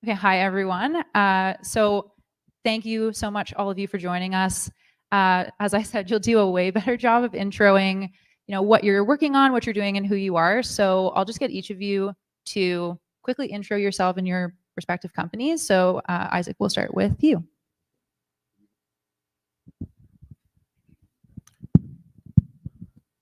Okay, hi everyone. So thank you so much, all of you, for joining us. As I said, you'll do a way better job of introing, what you're working on, what you're doing, and who you are. So I'll just get each of you to quickly intro yourself and your respective companies. So Isaac, we'll start with you.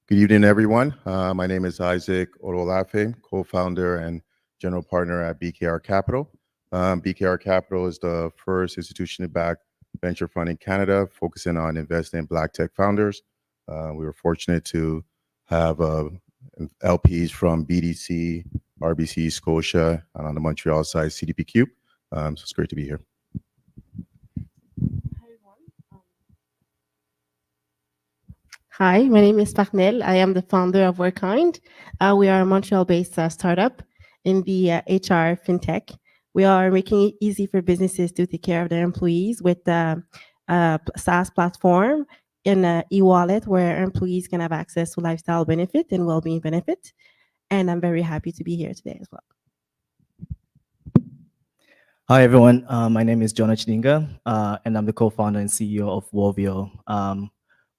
Good evening, everyone. My name is Isaac Olowolafe, co-founder and general partner at BKR Capital. BKR Capital is the first institutionally backed venture fund in Canada, focusing on investing in Black tech founders. We were fortunate to have LPs from BDC, RBC, Scotia, and on the Montreal side, CDPQ. So it's great to be here. Hi, my name is Farnel. I am the founder of Workind. We are a Montreal-based startup in the HR fintech. We are making it easy for businesses to take care of their employees with a SaaS platform and an e-wallet where employees can have access to lifestyle benefit and well-being benefit. And I'm very happy to be here today as well. Hi, everyone. My name is Jonah Chininga, and I'm the co-founder and CEO of Woveo.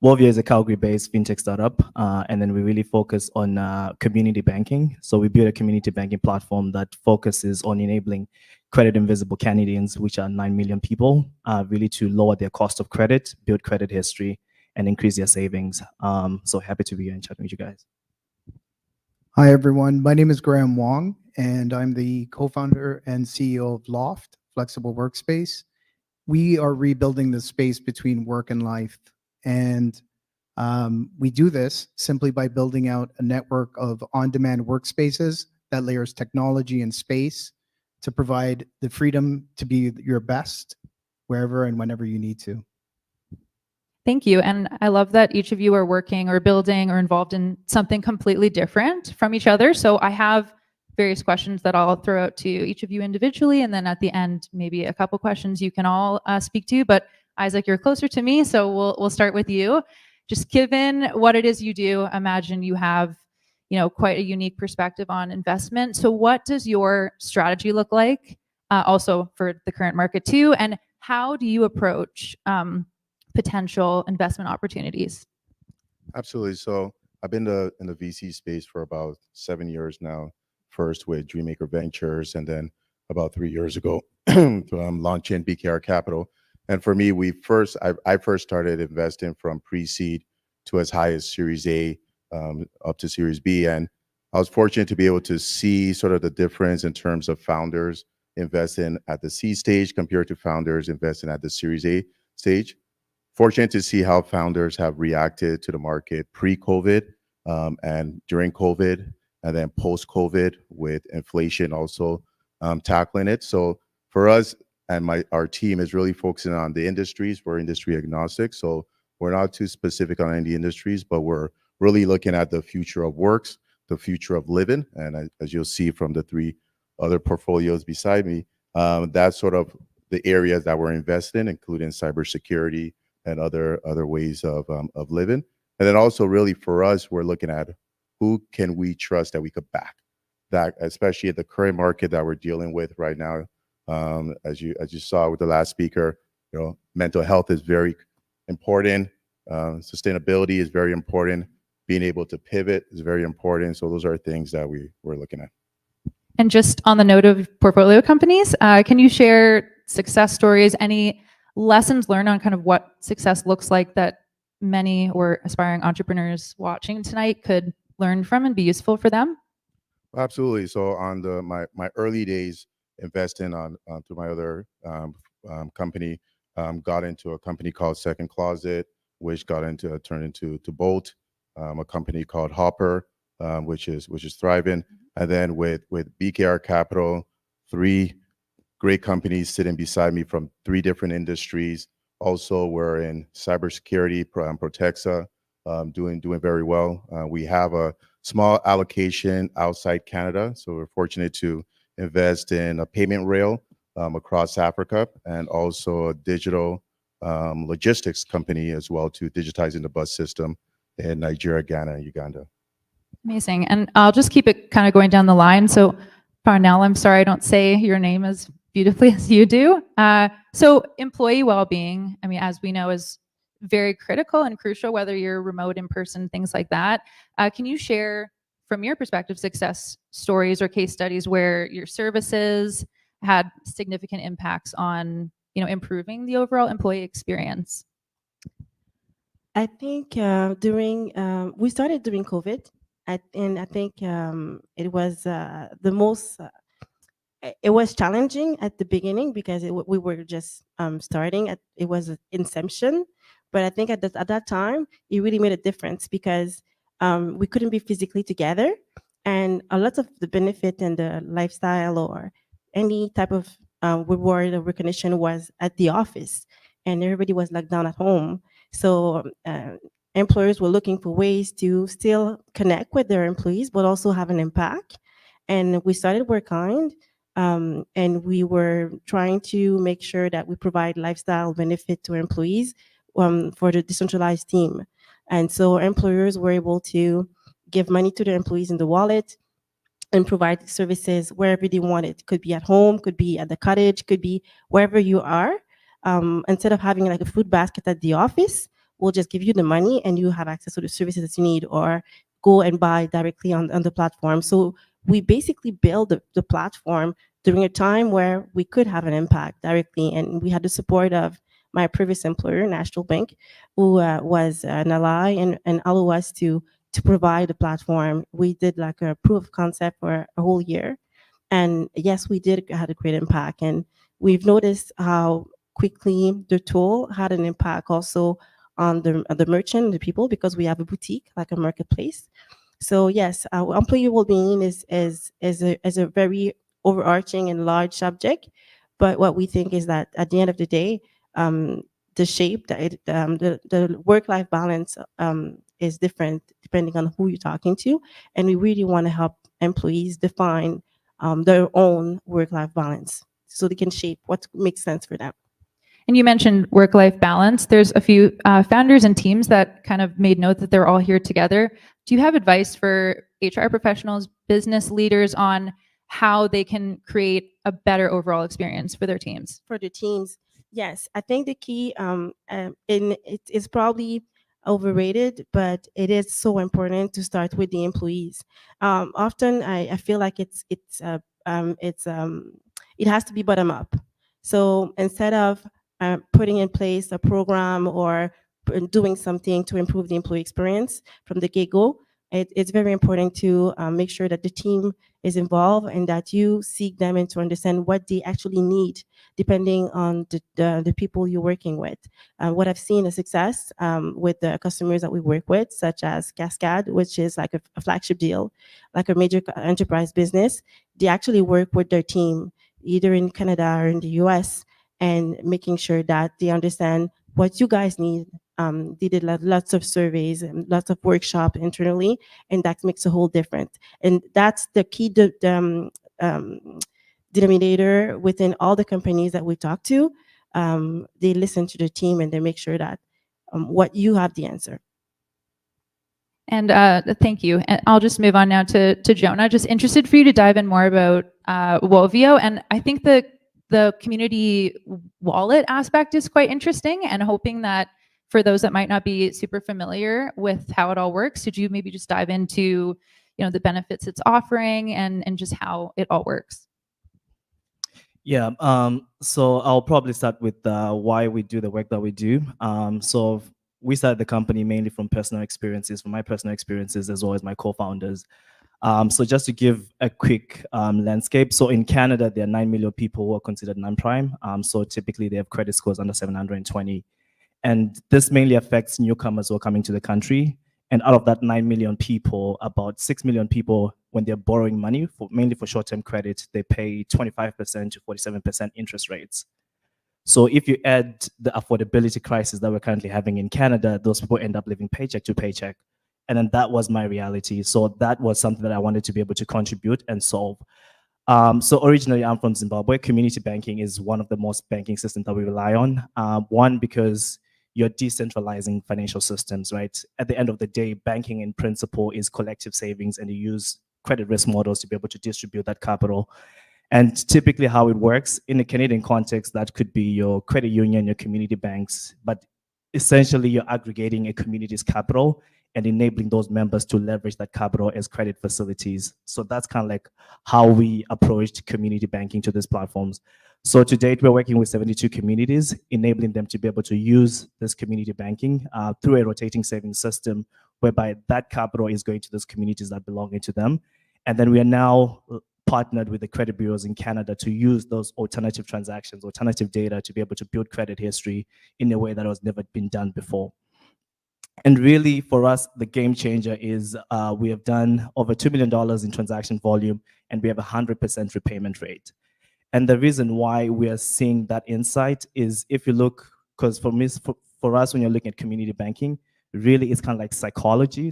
Woveo is a Calgary-based fintech startup, and then we really focus on community banking. So we built a community banking platform that focuses on enabling credit invisible Canadians, which are 9 million people, really to lower their cost of credit, build credit history, and increase their savings. So happy to be here and chatting with you guys. Hi, everyone. My name is Wong, and I'm the co-founder and CEO of LAUFT, Flexible Workspace. We are rebuilding the space between work and life. And we do this simply by building out a network of on-demand workspaces that layers technology and space to provide the freedom to be your best wherever and whenever you need to. Thank you. And I love that each of you are working or building or involved in something completely different from each other. So I have various questions that I'll throw out to each of you individually. And then at the end, maybe a couple questions you can all speak to. But Isaac, you're closer to me, so we'll start with you. Just given what it is you do, imagine you have, quite a unique perspective on investment. So what does your strategy look like, also for the current market too, and how do you approach potential investment opportunities? Absolutely. So I've been in the VC space for about 7 years now, first with Dreammaker Ventures, and then about 3 years ago, launching BKR Capital. And for me, I first started investing from pre-seed to as high as Series A, up to Series B. And I was fortunate to be able to see sort of the difference in terms of founders investing at the C stage compared to founders investing at the Series A stage. Fortunate to see how founders have reacted to the market pre-COVID and during COVID, and then post-COVID with inflation also tackling it. So for us, and our team is really focusing on the industries. We're industry agnostic, so we're not too specific on any industries, but we're really looking at the future of works, the future of living. And as you'll see from the 3 other portfolios beside me, that's sort of the areas that we're investing in, including cybersecurity and other ways of living. And then also really for us, we're looking at who can we trust that we could back, that especially at the current market that we're dealing with right now. As you saw with the last speaker, mental health is very important. Sustainability is very important. Being able to pivot is very important. So those are things that we're looking at. And just on the note of portfolio companies, can you share success stories, any lessons learned on kind of what success looks like that many or aspiring entrepreneurs watching tonight could learn from and be useful for them? Absolutely. So on my early days, investing through my other company, got into a company called Second Closet, which turned into Bolt, a company called Hopper, which is thriving, and then with BKR Capital, 3 great companies sitting beside me from 3 different industries. Also, we're in cybersecurity, Protexa, doing very well. We have a small allocation outside Canada, so we're fortunate to invest in a payment rail across Africa, and also a digital logistics company as well, to digitizing the bus system in Nigeria, Ghana, and Uganda. Amazing. And I'll just keep it kind of going down the line. So Farnel, I'm sorry I don't say your name as beautifully as you do. So employee well-being, I mean, as we know, is very critical and crucial, whether you're remote, in person, things like that. Can you share, from your perspective, success stories or case studies where your services had significant impacts on, improving the overall employee experience? I think we started during COVID, and I think it was the most. It was challenging at the beginning because we were just starting. It was an inception, but I think at that time it really made a difference because we couldn't be physically together, and a lot of the benefit and the lifestyle or any type of reward or recognition was at the office, and everybody was locked down at home. So employers were looking for ways to still connect with their employees, but also have an impact. And we started Workind, and we were trying to make sure that we provide lifestyle benefit to our employees for the decentralized team. And so employers were able to give money to their employees in the wallet and provide services wherever they want it. Could be at home, could be at the cottage, could be wherever you are. Instead of having like a food basket at the office, we'll just give you the money and you have access to the services that you need, or go and buy directly on the platform. So we basically build the platform during a time where we could have an impact directly. And we had the support of my previous employer, National Bank, who was an ally and allowed us to provide a platform. We did like a proof of concept for a whole year. And yes, we did had a great impact. And we've noticed how quickly the tool had an impact also on the merchant, the people, because we have a boutique, like a marketplace. So yes, our employee well-being is a very overarching and large subject. But what we think is that at the end of the day, the shape that the work-life balance is different depending on who you're talking to, and we really want to help employees define their own work-life balance so they can shape what makes sense for them. And you mentioned work-life balance. There's a few founders and teams that kind of made note that they're all here together. Do you have advice for HR professionals, business leaders on how they can create a better overall experience for their teams? For the teams, yes, I think the key, and it is probably overrated, but it is so important to start with the employees. Often, I feel like it has to be bottom up. So instead of putting in place a program or doing something to improve the employee experience from the get-go, it's very important to make sure that the team is involved and that you seek them and to understand what they actually need depending on the people you're working with. What I've seen a success with the customers that we work with, such as Cascade, which is like a flagship deal, like a major enterprise business, they actually work with their team either in Canada or in the US, and making sure that they understand what you guys need. They did lots of surveys and lots of workshops internally, and that makes a whole difference. And that's the key denominator within all the companies that we talk to. They listen to the team and they make sure that what you have the answer. And thank you. And I'll just move on now to Jonah. Just interested for you to dive in more about Woveo. And I think the community wallet aspect is quite interesting, and hoping that for those that might not be super familiar with how it all works, could you maybe just dive into the benefits it's offering and just how it all works? Yeah, so I'll probably start with why we do the work that we do. So we started the company mainly from personal experiences, from my personal experiences, as well as my co-founders. So just to give a quick landscape, so in Canada, there are 9 million people who are considered non-prime. So typically they have credit scores under 720. And this mainly affects newcomers who are coming to the country. And out of that 9 million people, about 6 million people, when they're borrowing money, mainly for short-term credit, they pay 25% to 47% interest rates. So if you add the affordability crisis that we're currently having in Canada, those people end up living paycheck to paycheck. And then that was my reality. So that was something that I wanted to be able to contribute and solve. So originally I'm from Zimbabwe. Community banking is one of the most banking systems that we rely on. One, because you're decentralizing financial systems, right? At the end of the day, banking in principle is collective savings, and you use credit risk models to be able to distribute that capital. And typically how it works in the Canadian context, that could be your credit union, your community banks, but essentially you're aggregating a community's capital and enabling those members to leverage that capital as credit facilities. So that's kind of like how we approached community banking to these platforms. So to date, we're working with 72 communities, enabling them to be able to use this community banking through a rotating savings system, whereby that capital is going to those communities that belong to them. And then we are now partnered with the credit bureaus in Canada to use those alternative transactions, alternative data to be able to build credit history in a way that has never been done before. And really, for us, the game changer is we have done over $2 million in transaction volume, and we have a 100% repayment rate. And the reason why we are seeing that insight is if you look, because for us, when you're looking at community banking, really it's kind of like psychology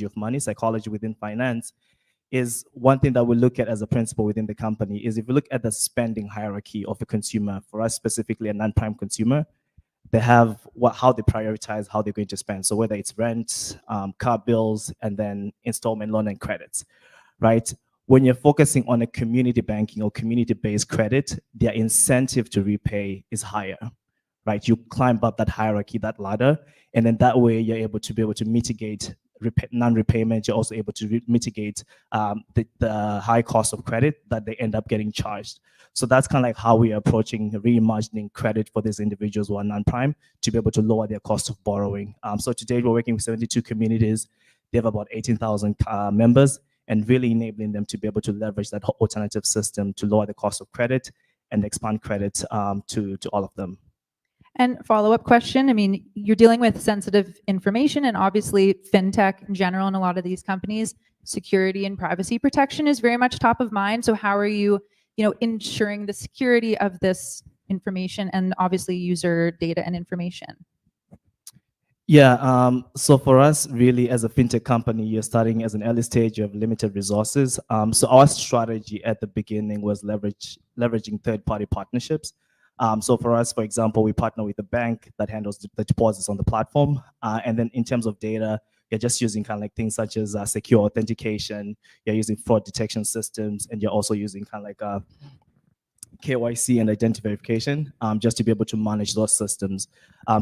of money, psychology within finance is one thing that we look at as a principle within the company is if you look at the spending hierarchy of a consumer, for us specifically a non-prime consumer, they have how they prioritize how they're going to spend. So whether it's rent, car bills, and then installment loan and credits, right? When you're focusing on a community banking or community-based credit, their incentive to repay is higher, right? You climb up that hierarchy, that ladder, and then that way you're able to mitigate non-repayment. You're also able to mitigate the high cost of credit that they end up getting charged. So that's kind of like how we are approaching reimagining credit for these individuals who are non-prime to be able to lower their cost of borrowing. So today we're working with 72 communities. They have about 18,000 members, and really enabling them to be able to leverage that alternative system to lower the cost of credit and expand credit to all of them. And follow-up question, I mean, you're dealing with sensitive information, and obviously fintech in general in a lot of these companies, security and privacy protection is very much top of mind. So how are you, ensuring the security of this information and obviously user data and information? Yeah, so for us, really, as a fintech company, you're starting as an early stage, you have limited resources. So our strategy at the beginning was leveraging third-party partnerships. So for us, for example, we partner with a bank that handles the deposits on the platform. And then in terms of data, you're just using kind of like things such as secure authentication, you're using fraud detection systems, and you're also using kind of like KYC and identity verification just to be able to manage those systems.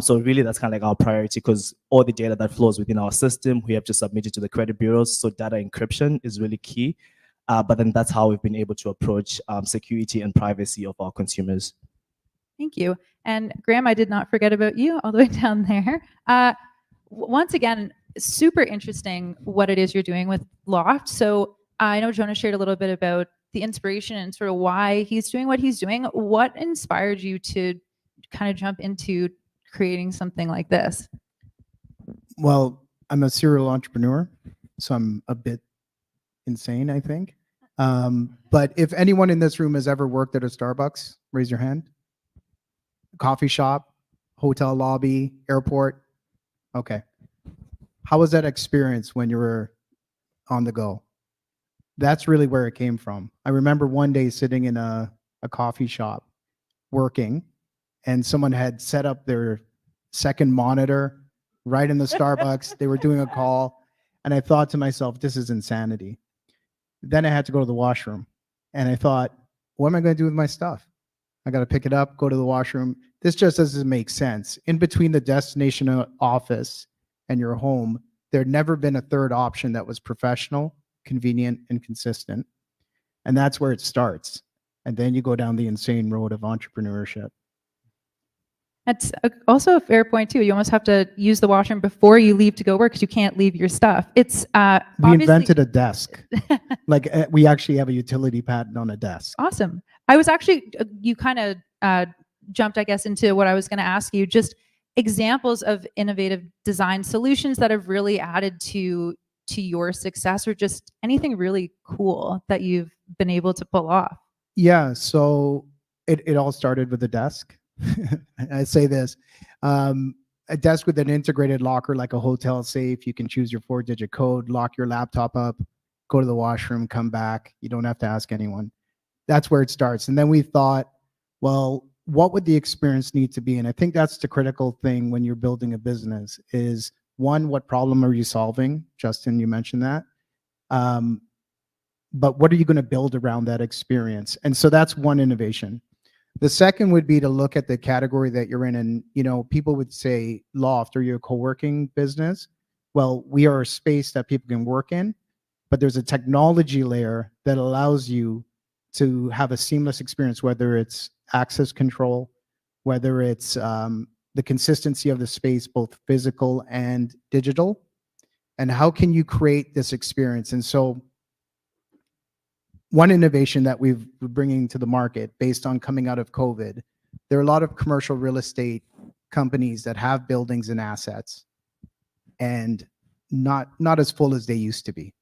So really that's kind of like our priority, because all the data that flows within our system, we have to submit it to the credit bureaus. So data encryption is really key. But then that's how we've been able to approach security and privacy of our consumers. Thank you. And Graham, I did not forget about you all the way down there. Once again, super interesting what it is you're doing with LAUFT. So I know Jonah shared a little bit about the inspiration and sort of why he's doing what he's doing. What inspired you to kind of jump into creating something like this? Well, I'm a serial entrepreneur, so I'm a bit insane, I think. But if anyone in this room has ever worked at a Starbucks, raise your hand. Coffee shop, hotel lobby, airport. Okay. How was that experience when you were on the go? That's really where it came from. I remember one day sitting in a coffee shop working, and someone had set up their second monitor right in the Starbucks. They were doing a call, and I thought to myself, this is insanity. Then I had to go to the washroom, and I thought, what am I going to do with my stuff? I got to pick it up, go to the washroom. This just doesn't make sense. In between the destination office and your home, there'd never been a third option that was professional, convenient, and consistent. And that's where it starts. And then you go down the insane road of entrepreneurship. That's also a fair point too. You almost have to use the washroom before you leave to go work because you can't leave your stuff. It's we invented a desk. Like we actually have a utility patent on a desk. Awesome. I was actually, you kind of jumped, I guess, into what I was going to ask you, just examples of innovative design solutions that have really added to your success, or just anything really cool that you've been able to pull off. Yeah, so it all started with a desk. I say this, a desk with an integrated locker like a hotel safe. You can choose your 4-digit code, lock your laptop up, go to the washroom, come back. You don't have to ask anyone. That's where it starts. And then we thought, well, what would the experience need to be? And I think that's the critical thing when you're building a business is, one, what problem are you solving? Justin, you mentioned that. but what are you going to build around that experience? And so that's one innovation. The second would be to look at the category that you're in. And, people would say, LAUFT, are you a co-working business? Well, we are a space that people can work in, but there's a technology layer that allows you to have a seamless experience, whether it's access control, whether it's the consistency of the space, both physical and digital. And how can you create this experience? And so one innovation that we're bringing to the market based on coming out of COVID, there are a lot of commercial real estate companies that have buildings and assets and not as full as they used to be.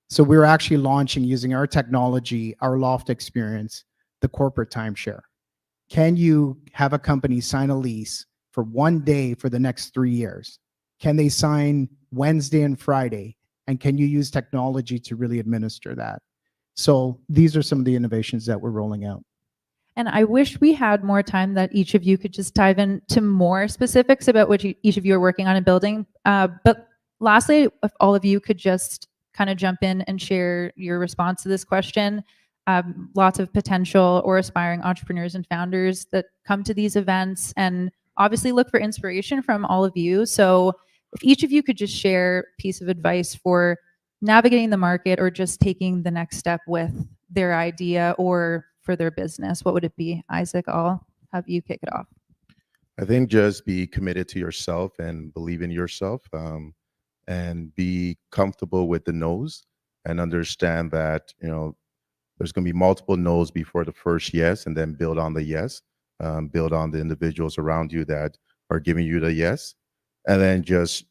So we're actually launching, using our technology, our LAUFT experience, the corporate timeshare. Can you have a company sign a lease for 1 day for the next 3 years? Can they sign Wednesday and Friday? And can you use technology to really administer that? So these are some of the innovations that we're rolling out. And I wish we had more time that each of you could just dive into more specifics about what each of you are working on and building. But lastly, if all of you could just kind of jump in and share your response to this question. Lots of potential or aspiring entrepreneurs and founders that come to these events and obviously look for inspiration from all of you. So if each of you could just share a piece of advice for navigating the market or just taking the next step with their idea or for their business, what would it be? Isaac, I'll have you kick it off. I think just be committed to yourself and believe in yourself, and be comfortable with the no's and understand that, there's going to be multiple no's before the first yes, and then build on the yes, build on the individuals around you that are giving you the yes. And then just,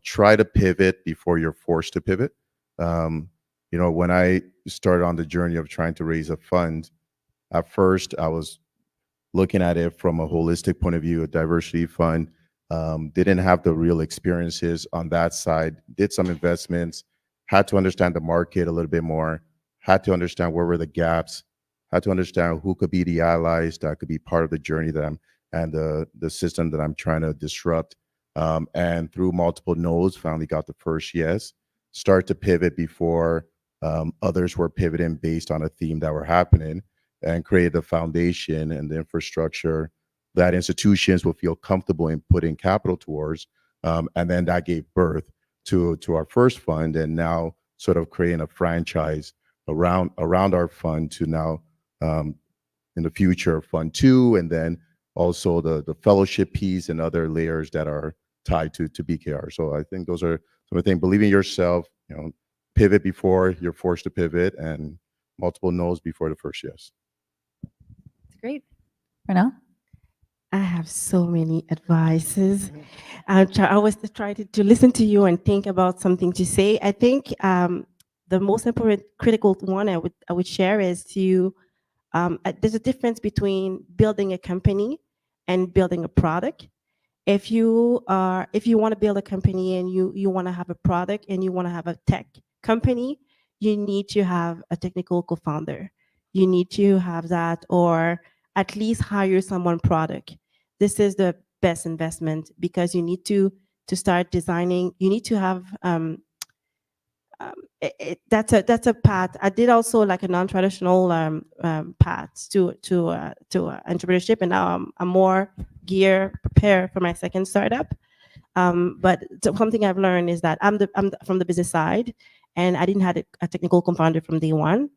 try to pivot before you're forced to pivot. When I started on the journey of trying to raise a fund, at first I was looking at it from a holistic point of view, a diversity fund, didn't have the real experiences on that side, did some investments, had to understand the market a little bit more, had to understand where were the gaps, had to understand who could be the allies that could be part of the journey that I'm, and the system that I'm trying to disrupt. And through multiple no's, finally got the first yes, start to pivot before others were pivoting based on a theme that were happening, and create the foundation and the infrastructure that institutions will feel comfortable in putting capital towards. And then that gave birth to our first fund, and now sort of creating a franchise around our fund to now, in the future, Fund 2, and then also the fellowship piece and other layers that are tied to BKR. So I think those are some of the things. Believe in yourself, pivot before you're forced to pivot, and multiple no's before the first yes. That's great. Farnel? I have so many advices. I always try to listen to you and think about something to say. I think the most important critical one I would share is to there's a difference between building a company and building a product. If you want to build a company and you want to have a product and you want to have a tech company, you need to have a technical co-founder. You need to have that, or at least hire someone product. This is the best investment because you need to start designing. You need to have that's a path. I did also like a non-traditional path to entrepreneurship, and now I'm more prepared for my second startup. But something I've learned is that I'm from the business side, and I didn't have a technical co-founder from day one,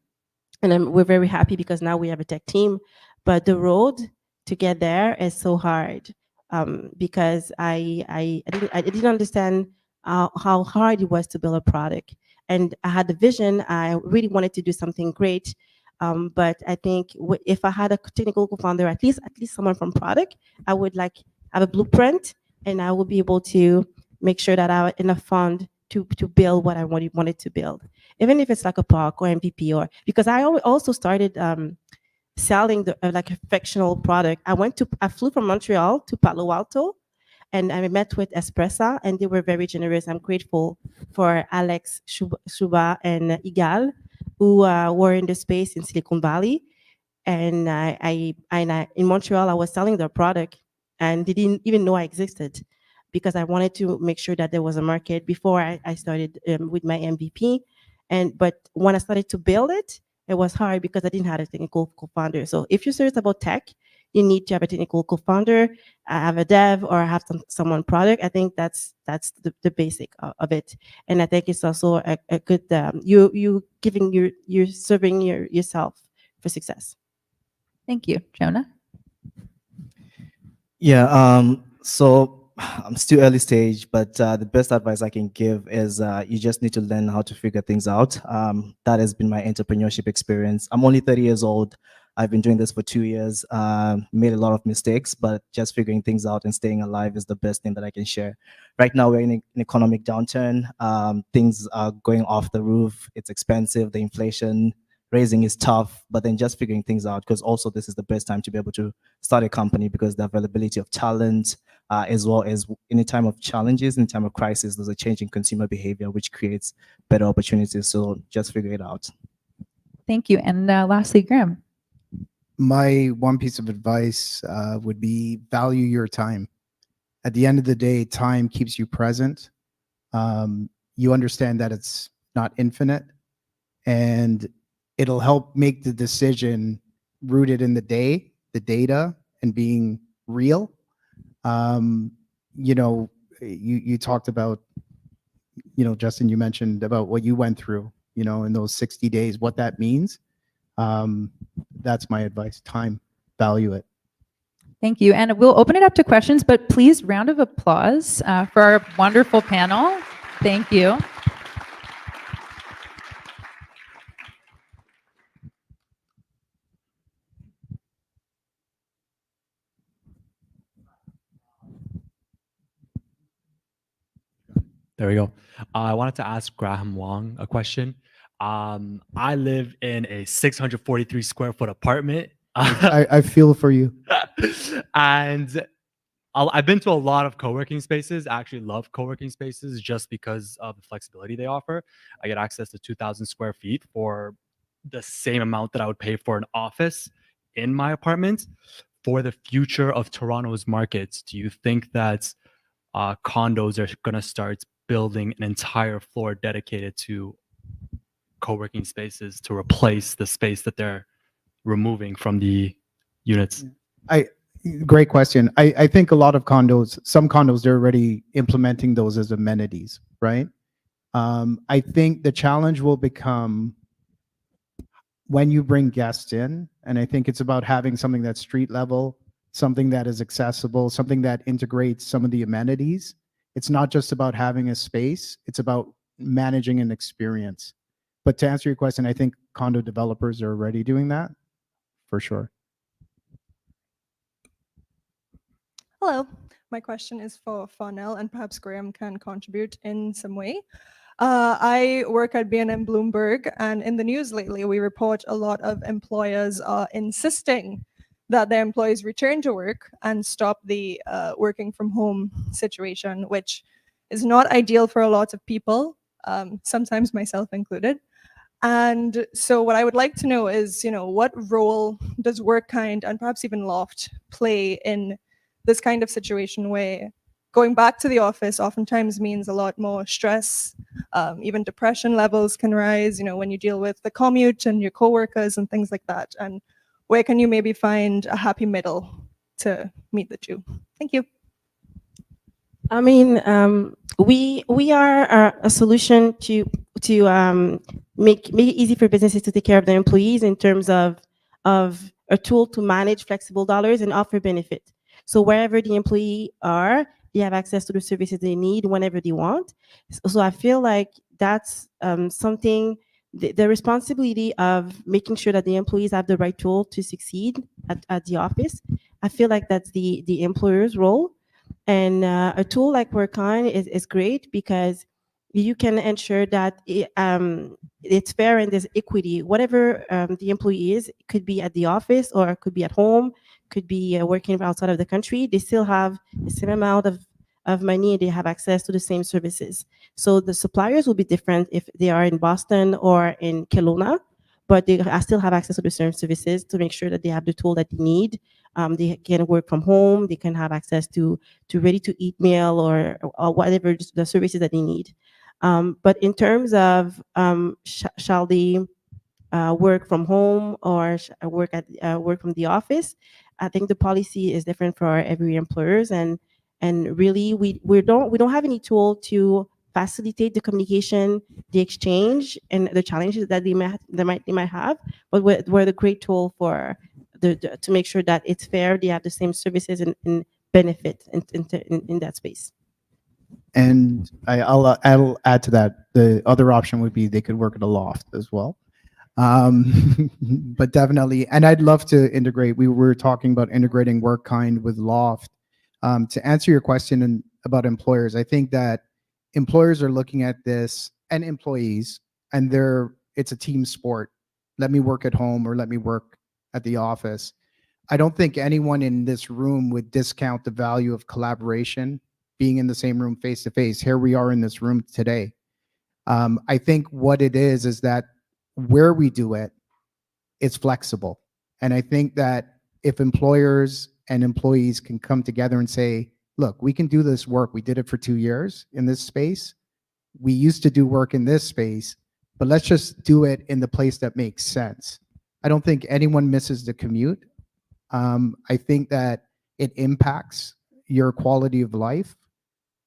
and we're very happy because now we have a tech team. But the road to get there is so hard because I didn't understand how hard it was to build a product. And I had the vision. I really wanted to do something great. But I think if I had a technical co-founder, at least someone from product, I would like have a blueprint, and I would be able to make sure that I had enough fund to build what I wanted to build, even if it's like a POC or MVP, or because I also started selling like a fictional product. I flew from Montreal to Palo Alto, and I met with Espressa, and they were very generous. I'm grateful for Alex Shuba and Igal, who were in the space in Silicon Valley. And in Montreal, I was selling their product, and they didn't even know I existed because I wanted to make sure that there was a market before I started with my MVP. But when I started to build it, it was hard because I didn't have a technical co-founder. So if you're serious about tech, you need to have a technical co-founder, have a dev, or have someone product. I think that's the basic of it. And I think it's also a good you're serving yourself for success. Thank you, Jonah. Yeah, so I'm still early stage, but the best advice I can give is you just need to learn how to figure things out. That has been my entrepreneurship experience. I'm only 30 years old. I've been doing this for 2 years, made a lot of mistakes, but just figuring things out and staying alive is the best thing that I can share. Right now, we're in an economic downturn. Things are going off the roof. It's expensive, the inflation, raising is tough, but then just figuring things out, because also this is the best time to be able to start a company because the availability of talent, as well as in a time of challenges, in a time of crisis, there's a change in consumer behavior, which creates better opportunities. So just figure it out. Thank you. And lastly, Graham. My one piece of advice would be value your time. At the end of the day, time keeps you present. You understand that it's not infinite, and it'll help make the decision rooted in the day, the data, and being real. You know, you talked about, you know, Justin, you mentioned about what you went through, you know, in those 60 days, what that means. That's my advice. Time, value it. Thank you. And we'll open it up to questions, but please, round of applause for our wonderful panel. Thank you. There we go. I wanted to ask Graham Wong a question. I live in a 643 square foot apartment. I feel for you. And I've been to a lot of co-working spaces. I actually love co-working spaces just because of the flexibility they offer. I get access to 2,000 square feet for the same amount that I would pay for an office in my apartment. For the future of Toronto's markets, do you think that condos are going to start building an entire floor dedicated to co-working spaces to replace the space that they're removing from the units? Great question. I think a lot of condos, some condos, they're already implementing those as amenities, right? I think the challenge will become when you bring guests in, and I think it's about having something that's street level, something that is accessible, something that integrates some of the amenities. It's not just about having a space, it's about managing an experience. But to answer your question, I think condo developers are already doing that, for sure. Hello, my question is for Farnel, and perhaps Graham can contribute in some way. I work at B&M Bloomberg, and in the news lately, we report a lot of employers are insisting that their employees return to work and stop the working from home situation, which is not ideal for a lot of people, sometimes myself included. And so what I would like to know is, what role does Workind and perhaps even LAUFT play in this kind of situation where going back to the office oftentimes means a lot more stress, even depression levels can rise, when you deal with the commute and your coworkers and things like that. And where can you maybe find a happy middle to meet the two? Thank you. I mean, we are a solution to make it easy for businesses to take care of their employees in terms of a tool to manage flexible dollars and offer benefit. So wherever the employee are, they have access to the services they need whenever they want. So I feel like that's something, the responsibility of making sure that the employees have the right tool to succeed at the office. I feel like that's the employer's role. And a tool like Workind is great because you can ensure that it's fair and there's equity. Whatever the employee is, it could be at the office or it could be at home, could be working outside of the country. They still have the same amount of money and they have access to the same services. So the suppliers will be different if they are in Boston or in Kelowna, but they still have access to the same services to make sure that they have the tool that they need. They can work from home. They can have access to ready-to-eat meal or whatever the services that they need. But in terms of shall they work from home or work from the office, I think the policy is different for every employers, and really we don't have any tool to facilitate the communication, the exchange, and the challenges that they might have. But we're the great tool for to make sure that it's fair. They have the same services and benefit in that space. And I'll add to that. The other option would be they could work at a loft as well. But definitely, and I'd love to integrate. We were talking about integrating Workind with Loft. To answer your question about employers, I think that employers are looking at this, and employees, and it's a team sport. Let me work at home or let me work at the office. I don't think anyone in this room would discount the value of collaboration, being in the same room face to face. Here we are in this room today. I think what it is that where we do it, it's flexible. And I think that if employers and employees can come together and say, look, we can do this work. We did it for 2 years in this space. We used to do work in this space, but let's just do it in the place that makes sense. I don't think anyone misses the commute. I think that it impacts your quality of life.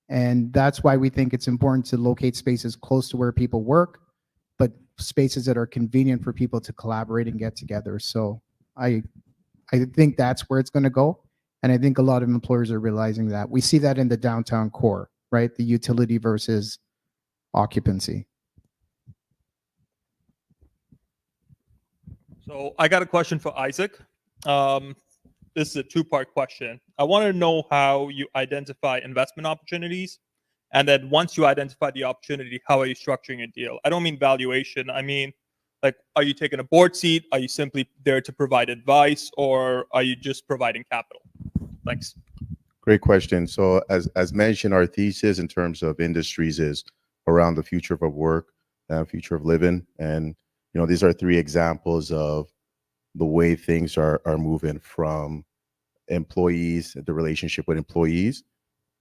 And that's why we think it's important to locate spaces close to where people work, but spaces that are convenient for people to collaborate and get together. So I think that's where it's going to go. And I think a lot of employers are realizing that. We see that in the downtown core, right? The utility versus occupancy. So I got a question for Isaac. This is a two-part question. I want to know how you identify investment opportunities. And then once you identify the opportunity, how are you structuring a deal? I don't mean valuation. I mean, like, are you taking a board seat? Are you simply there to provide advice, or are you just providing capital? Thanks. Great question. So as mentioned, our thesis in terms of industries is around the future of work, future of living. And, these are 3 examples of the way things are moving from employees, the relationship with employees,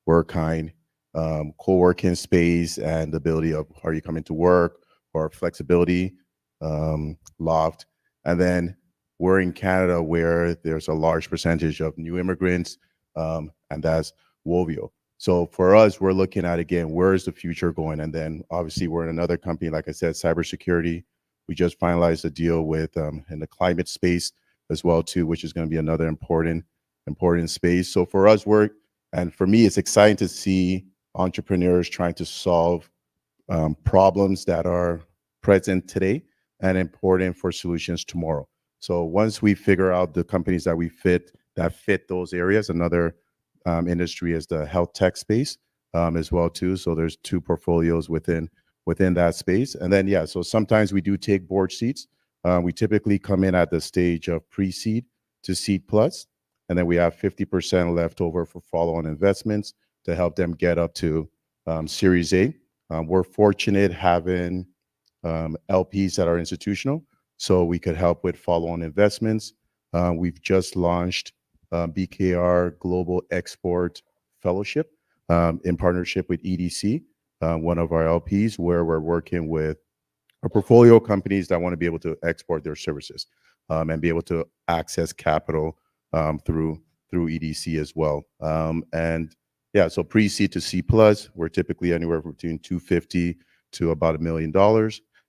Workind, co-working space, and the ability of are you coming to work, or flexibility, LAUFT. And then we're in Canada where there's a large percentage of new immigrants, and that's Woveo. So for us, we're looking at, again, where is the future going? And then obviously we're in another company, like I said, cybersecurity. We just finalized a deal with in the climate space as well too, which is going to be another important space. So for us, and for me, it's exciting to see entrepreneurs trying to solve problems that are present today and important for solutions tomorrow. So once we figure out the companies that fit those areas, another industry is the health tech space as well too. So there's 2 portfolios within that space. And then, so sometimes we do take board seats. We typically come in at the stage of pre-seed to seed plus, and then we have 50% left over for follow-on investments to help them get up to Series A. We're fortunate having LPs that are institutional, so we could help with follow-on investments. We've just launched BKR Global Export Fellowship in partnership with EDC, one of our LPs, where we're working with a portfolio companies that want to be able to export their services and be able to access capital through EDC as well. So pre-seed to C plus, we're typically anywhere between $250 to about $1 million.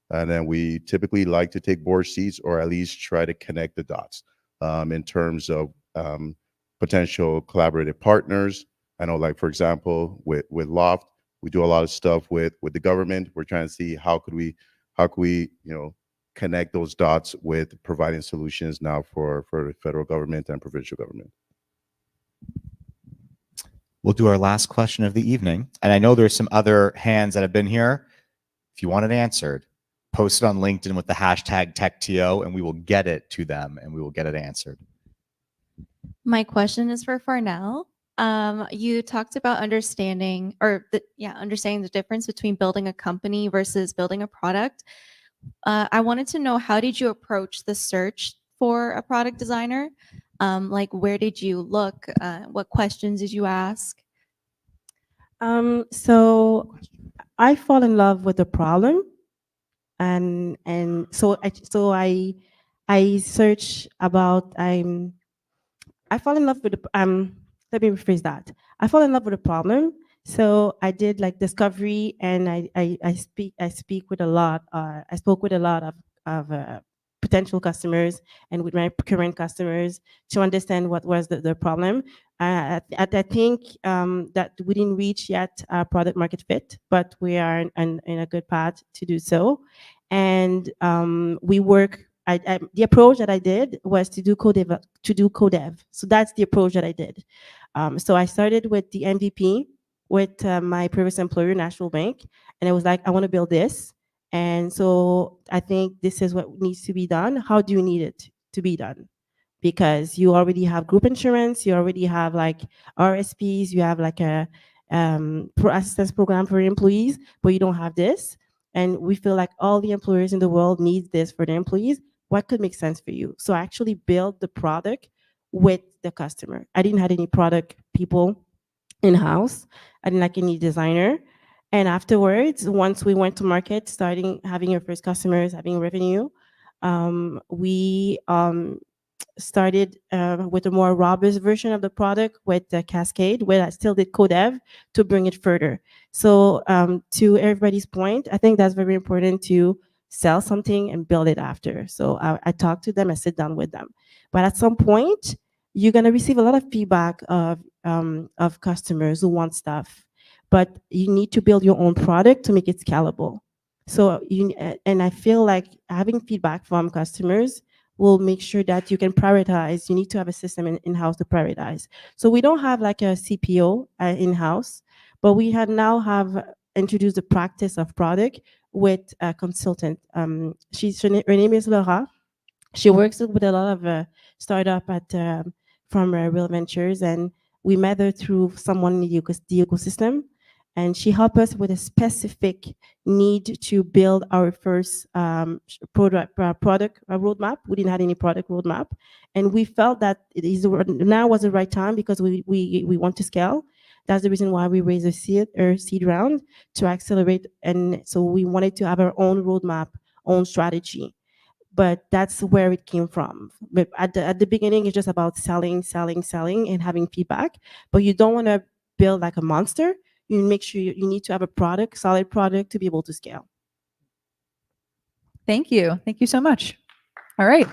And then we typically like to take board seats, or at least try to connect the dots in terms of potential collaborative partners. I know, like, for example, with LAUFT, we do a lot of stuff with the government. We're trying to see how could we connect those dots with providing solutions now for the federal government and provincial government. We'll do our last question of the evening. And I know there's some other hands that have been here. If you want it answered, post it on LinkedIn with the hashtag TechTO, and we will get it to them and we will get it answered. My question is for Farnel. You talked about understanding the difference between building a company versus building a product. I wanted to know, how did you approach the search for a product designer? Like, where did you look? What questions did you ask? So I fall in love with the problem, and I search about I fall in love with the let me rephrase that. I fall in love with a problem. So I did like discovery, and I speak with a lot. I spoke with a lot of potential customers and with my current customers to understand what was the problem. I think that we didn't reach yet product market fit, but we are in a good path to do so. And we work. The approach that I did was to do co-dev. So that's the approach that I did. So I started with the MVP with my previous employer, National Bank, and I was like, I want to build this. And so I think this is what needs to be done. How do you need it to be done? Because you already have group insurance, you already have like RSPs, you have like a assistance program for your employees, but you don't have this. And we feel like all the employers in the world need this for their employees. What could make sense for you? So I actually built the product with the customer. I didn't have any product people in-house. I didn't like any designer. And afterwards, once we went to market, starting having your first customers, having revenue, we started with a more robust version of the product with the Cascade, where I still did co-dev to bring it further. So to everybody's point, I think that's very important to sell something and build it after. So I talk to them, I sit down with them. But at some point, you're gonna receive a lot of feedback of customers who want stuff, but you need to build your own product to make it scalable. So and I feel like having feedback from customers will make sure that you can prioritize. You need to have a system in-house to prioritize. So we don't have like a CPO in-house, but we now have introduced the practice of product with a consultant. Her name is Laura. She works with a lot of startup from Real Ventures, and we met her through someone in the ecosystem, and she helped us with a specific need to build our first product roadmap. We didn't have any product roadmap, and we felt that now was the right time because we want to scale. That's the reason why we raised a seed round to accelerate, and so we wanted to have our own roadmap, own strategy. But that's where it came from. But at the beginning, it's just about selling, and having feedback. But you don't want to build like a monster. You make sure you need to have a product, solid product, to be able to scale. Thank you. Thank you so much. All right.